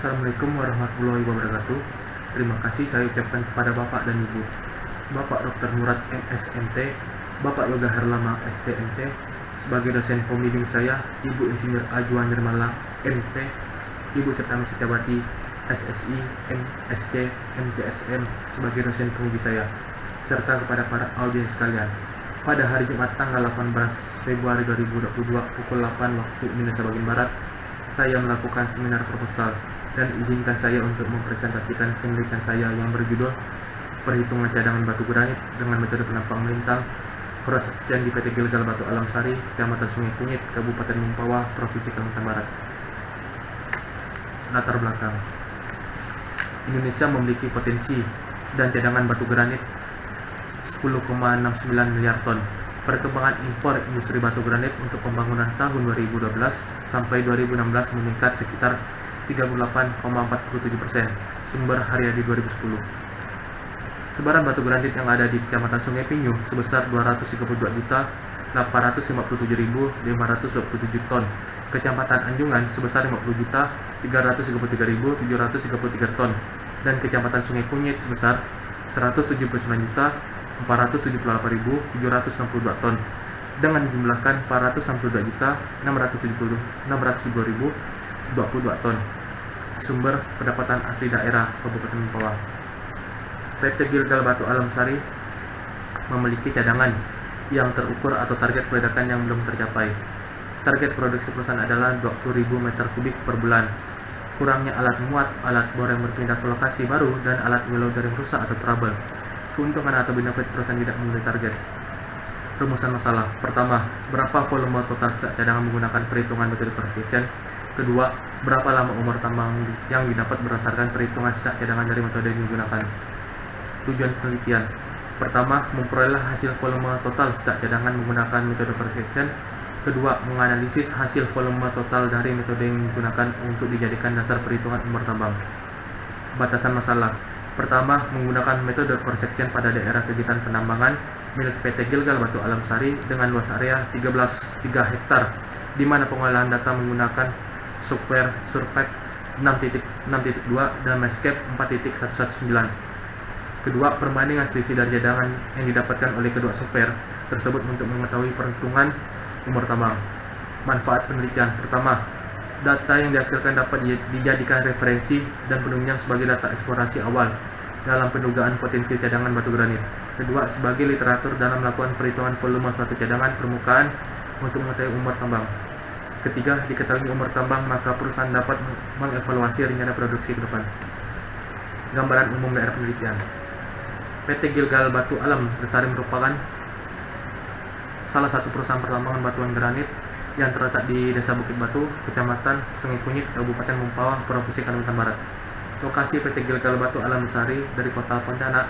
Assalamualaikum warahmatullahi wabarakatuh. Terima kasih saya ucapkan kepada Bapak dan Ibu. Bapak Dr. Murad MSMT, Bapak Yoga Herlama STMT, sebagai dosen pembimbing saya, Ibu Insinyur Ajwan Nirmala MT, Ibu Septami Setiawati SSI, MSc, MCSM sebagai dosen penguji saya, serta kepada para audiens sekalian. Pada hari Jumat tanggal 18 Februari 2022 pukul 8 waktu Indonesia bagian Barat, saya melakukan seminar proposal dan izinkan saya untuk mempresentasikan penelitian saya yang berjudul Perhitungan Cadangan Batu Granit dengan metode penampang melintang, cross section di PT Gilgal Batu Alam Sari, Kecamatan Sungai Kunyit, Kabupaten Mempawah, Provinsi Kalimantan Barat. Latar belakang: Indonesia memiliki potensi dan cadangan batu granit 10,69 miliar ton. Perkembangan impor industri batu granit untuk pembangunan tahun 2012 sampai 2016 meningkat sekitar 38,47%. Sumber Haryadi 2010. Sebaran batu granit yang ada di Kecamatan Sungai Pinyu sebesar 232.857.527 ton. Kecamatan Anjungan sebesar 50.333.733 ton. Dan Kecamatan Sungai Kunyit sebesar 179.478.762 ton, dengan dijumlahkan 462.672.022 ton. Sumber pendapatan asli daerah Kabupaten Mempawah. PT Gilgal Batu Alam Sari memiliki cadangan yang terukur atau target peledakan yang belum tercapai. Target produksi perusahaan adalah 20.000 meter kubik per bulan. Kurangnya alat muat, alat bor yang berpindah ke lokasi baru, dan alat welder yang rusak atau trouble. Keuntungan atau benefit perusahaan tidak memenuhi target. Rumusan masalah: pertama, berapa volume total sisa cadangan menggunakan perhitungan metode coefficient? Kedua, berapa lama umur tambang yang didapat berdasarkan perhitungan sisa cadangan dari metode yang digunakan? Tujuan penelitian: pertama, memperoleh hasil volume total sisa cadangan menggunakan metode coefficient. Kedua, menganalisis hasil volume total dari metode yang digunakan untuk dijadikan dasar perhitungan umur tambang. Batasan masalah: pertama, menggunakan metode cross section pada daerah kegiatan penambangan milik PT Gilgal Batu Alam Sari dengan luas area 3 hektar, di mana pengolahan data menggunakan software Surpack 6.2 dan Mescape 4.119. Kedua, perbandingan selisih dari cadangan yang didapatkan oleh kedua software tersebut untuk mengetahui perhitungan umur tambang. Manfaat penelitian: pertama, data yang dihasilkan dapat dijadikan referensi dan penunjang sebagai data eksplorasi awal dalam pendugaan potensi cadangan batu granit. Kedua, sebagai literatur dalam melakukan perhitungan volume suatu cadangan permukaan untuk mengetahui umur tambang. Ketiga, diketahui umur tambang, maka perusahaan dapat mengevaluasi rencana produksi ke depan. Gambaran umum daerah penelitian: PT Gilgal Batu Alam Sari merupakan salah satu perusahaan pertambangan batuan granit yang terletak di Desa Bukit Batu, Kecamatan Sungai Kunyit, Kabupaten Mempawah, Provinsi Kalimantan Barat. Lokasi PT Gilgal Batu Alam Sari dari kota Pontianak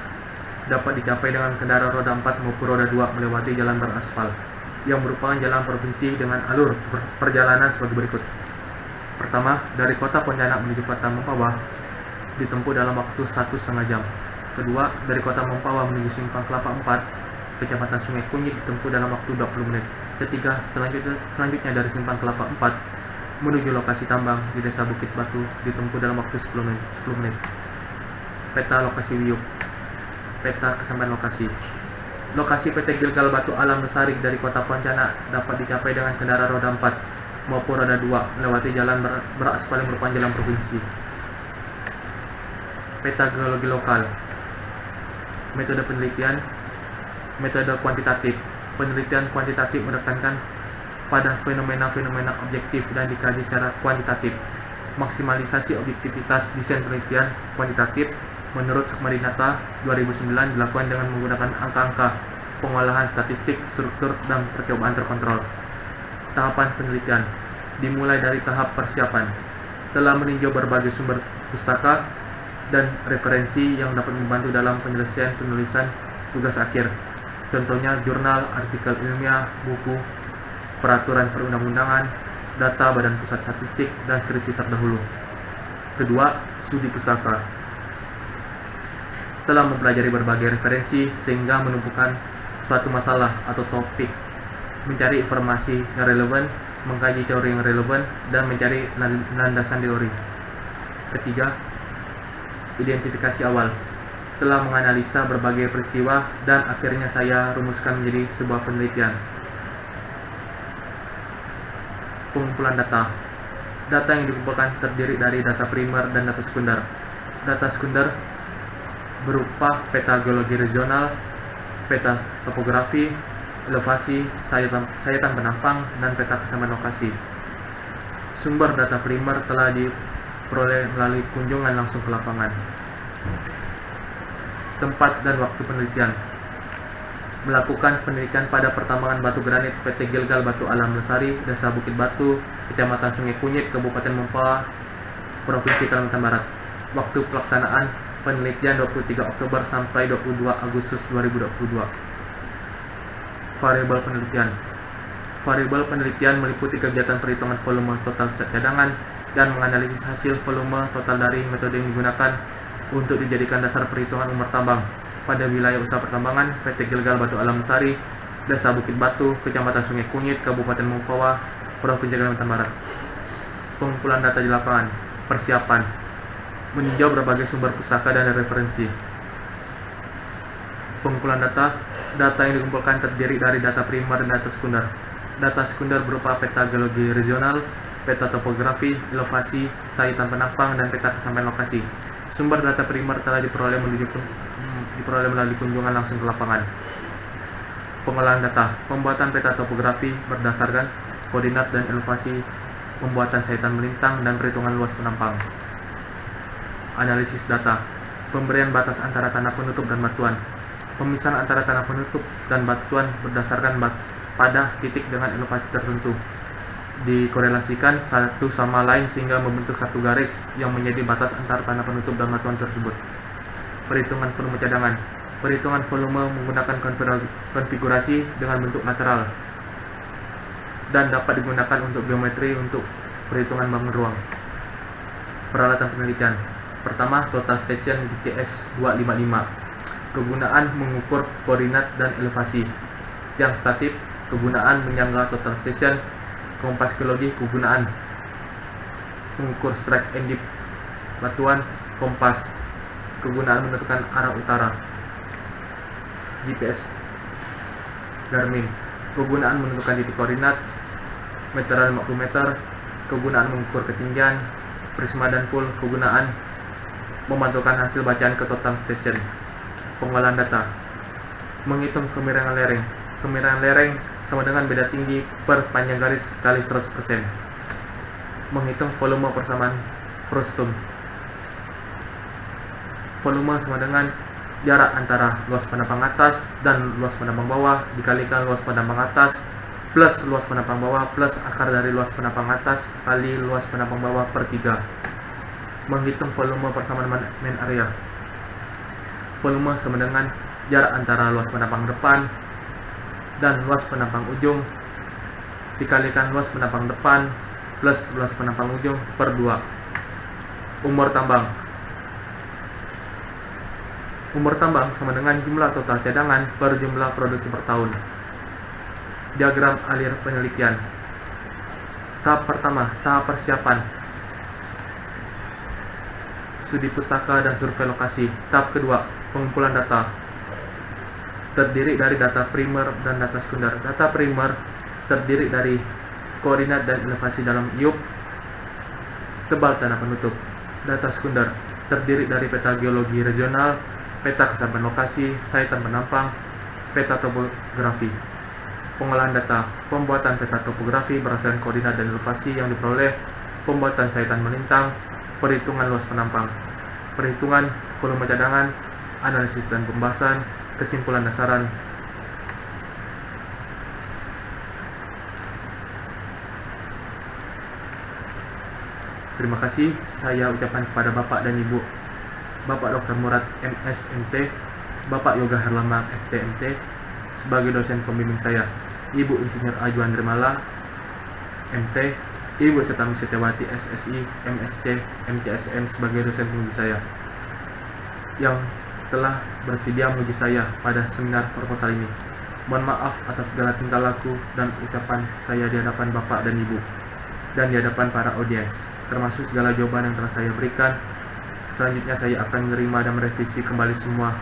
dapat dicapai dengan kendaraan roda 4 maupun roda 2 melewati jalan beraspal, yang merupakan jalan provinsi dengan alur perjalanan sebagai berikut. Pertama, dari kota Pontianak menuju kota Mempawah ditempuh dalam waktu 1,5 jam. Kedua, dari kota Mempawah menuju Simpang Kelapa 4, Kecamatan Sungai Kunyit ditempuh dalam waktu 20 menit. Ketiga, selanjutnya dari Simpang Kelapa 4 menuju lokasi tambang di Desa Bukit Batu ditempuh dalam waktu 10 menit. Peta lokasi Wiyuk. Peta kesampaian lokasi. Lokasi PT Gilgal Batu Alam Sari dari kota Pontianak dapat dicapai dengan kendaraan roda 4 maupun roda 2 melewati jalan beraspal yang merupakan jalan provinsi. Peta geologi lokal. Metode penelitian: metode kuantitatif. Penelitian kuantitatif menekankan pada fenomena-fenomena objektif dan dikaji secara kuantitatif. Maksimalisasi objektivitas desain penelitian kuantitatif menurut Sukmadinata 2009 dilakukan dengan menggunakan angka-angka, pengolahan statistik, struktur, dan percobaan terkontrol. Tahapan penelitian dimulai dari tahap persiapan. Telah meninjau berbagai sumber pustaka dan referensi yang dapat membantu dalam penyelesaian penulisan tugas akhir. Contohnya jurnal, artikel ilmiah, buku, peraturan perundang-undangan, data Badan Pusat Statistik, dan skripsi terdahulu. Kedua, studi pustaka. Telah mempelajari berbagai referensi sehingga menumpukan suatu masalah atau topik, mencari informasi yang relevan, mengkaji teori yang relevan, dan mencari landasan teori. Ketiga, identifikasi awal. Telah menganalisa berbagai peristiwa dan akhirnya saya rumuskan menjadi sebuah penelitian. Pengumpulan data. Data yang dikumpulkan terdiri dari data primer dan data sekunder. Data sekunder berupa peta geologi regional, peta topografi, elevasi, sayatan penampang, dan peta kesamaan lokasi. Sumber data primer telah diperoleh melalui kunjungan langsung ke lapangan. Tempat dan waktu penelitian. Melakukan penelitian pada pertambangan batu granit PT Gilgal Batu Alam Lestari, Desa Bukit Batu, Kecamatan Sungai Kunyit, Kabupaten Mempawah, Provinsi Kalimantan Barat. Waktu pelaksanaan penelitian 23 Oktober sampai 22 Agustus 2022. Variabel penelitian. Variabel penelitian meliputi kegiatan perhitungan volume total cadangan dan menganalisis hasil volume total dari metode yang digunakan untuk dijadikan dasar perhitungan umur tambang pada wilayah usaha pertambangan PT Gilgal Batu Alam Lestari, Desa Bukit Batu, Kecamatan Sungai Kunyit, Kabupaten Mempawah, Provinsi Kalimantan Barat. Pengumpulan data di lapangan. Persiapan. Meninjau berbagai sumber pustaka dan referensi. Pengumpulan data. Data yang dikumpulkan terdiri dari data primer dan data sekunder. Data sekunder berupa peta geologi regional, peta topografi, elevasi, sayatan penampang, dan peta kesamaan lokasi. Sumber data primer telah diperoleh melalui kunjungan langsung ke lapangan. Pengolahan data. Pembuatan peta topografi berdasarkan koordinat dan elevasi, pembuatan sayatan melintang, dan perhitungan luas penampang. Analisis data. Pemberian batas antara tanah penutup dan batuan. Pemisahan antara tanah penutup dan batuan berdasarkan pada titik dengan elevasi tertentu. Dikorelasikan satu sama lain sehingga membentuk satu garis yang menjadi batas antara tanah penutup dan batuan tersebut. Perhitungan volume cadangan. Perhitungan volume menggunakan konfigurasi dengan bentuk lateral dan dapat digunakan untuk geometri untuk perhitungan bangun ruang. Peralatan penelitian. Pertama, total station GTS 255. Kegunaan mengukur koordinat dan elevasi. Tiang statif. Kegunaan menyangga total station. Kompas geologi. Kegunaan mengukur strike and dip batuan. Kompas. Kegunaan menentukan arah utara. GPS Garmin. Kegunaan menentukan titik koordinat. Meteran 50 meter. Kegunaan mengukur ketinggian. Prisma dan pool. Kegunaan memantulkan hasil bacaan ke total station. Pengolahan data. Menghitung kemiringan lereng. Kemiringan lereng sama dengan beda tinggi per panjang garis kali 100%. Menghitung volume persamaan frustum. Volume sama dengan jarak antara luas penampang atas dan luas penampang bawah dikalikan luas penampang atas plus luas penampang bawah plus akar dari luas penampang atas kali luas penampang bawah per 3. Menghitung volume persamaan main area. Volume sama dengan jarak antara luas penampang depan dan luas penampang ujung dikalikan luas penampang depan plus luas penampang ujung per 2. Umur tambang. Umur tambang sama dengan jumlah total cadangan per jumlah produksi per tahun. Diagram alir penelitian. Tahap pertama, tahap persiapan. Studi pustaka dan survei lokasi. Tahap kedua, pengumpulan data. Terdiri dari data primer dan data sekunder. Data primer terdiri dari koordinat dan elevasi dalam iup, tebal tanah penutup. Data sekunder terdiri dari peta geologi regional, peta kesamaan lokasi, sayatan penampang, peta topografi. Pengolahan data. Pembuatan peta topografi berdasarkan koordinat dan elevasi yang diperoleh, pembuatan sayatan melintang, perhitungan luas penampang, perhitungan volume cadangan, analisis dan pembahasan, kesimpulan dasaran. Terima kasih saya ucapkan kepada Bapak dan Ibu Bapak Dr. Murad MSMT, Bapak Yoga Herlambang STMT sebagai dosen pembimbing saya, Ibu Insinyur Ajuan Nirmala MT, Ibu Setami Setiawati SSI MSc MCSM sebagai dosen pembimbing saya yang telah bersedia menguji saya pada seminar proposal ini. Mohon maaf atas segala tingkah laku dan ucapan saya di hadapan Bapak dan Ibu dan di hadapan para audiens. termasuk segala jawaban yang telah saya berikan. Selanjutnya saya akan menerima dan merevisi kembali semua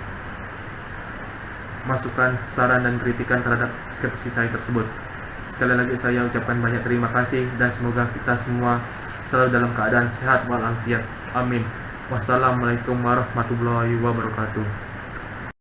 masukan, saran, dan kritikan terhadap skripsi saya tersebut. Sekali lagi saya ucapkan banyak terima kasih dan semoga kita semua selalu dalam keadaan sehat walafiat. Amin. Wassalamualaikum warahmatullahi wabarakatuh.